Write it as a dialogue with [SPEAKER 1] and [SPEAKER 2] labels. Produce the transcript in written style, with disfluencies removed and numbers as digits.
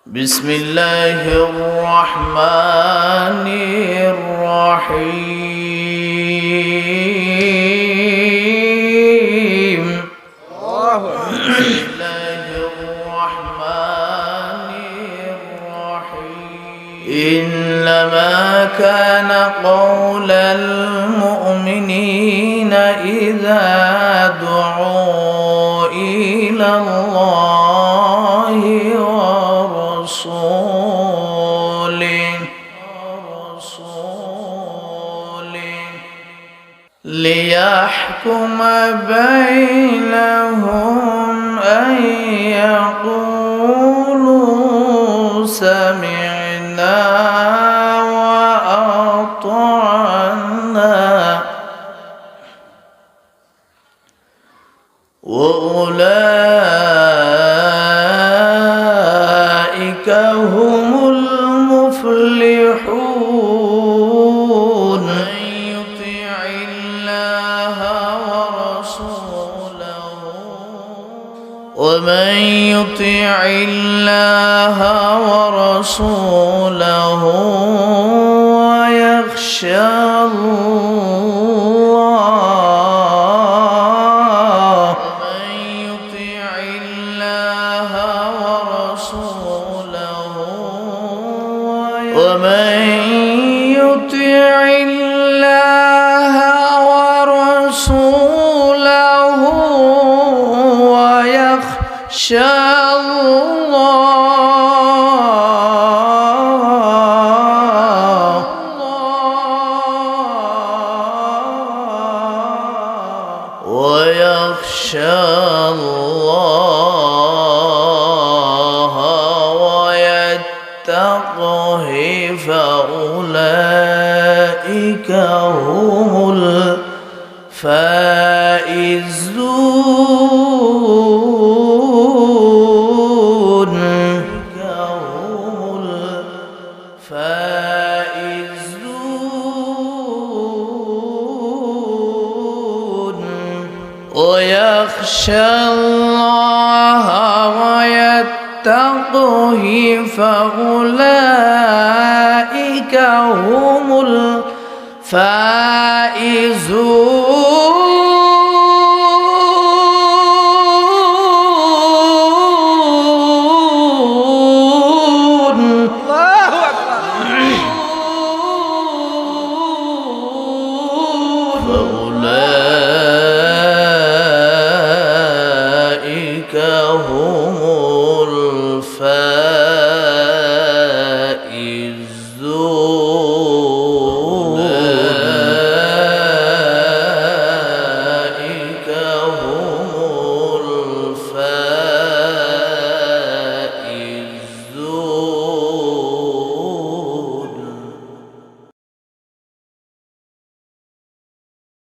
[SPEAKER 1] بسم الله الرحمن الرحيم بسم الله الرحمن الرحيم إنما كان قول المؤمنين إذا دعوا إلى الله ورسوله ليحكم بينهم أن يقولوا سمعنا وأطعنا وأولئك هم المفلحون ومن يطع الله ورسوله ويخشى الله ومن يطع الله ورسوله ويخشى الله ويتقه فأولئك هم الفائزون ويخشى الله ويتقه فأولئك هم الفائزون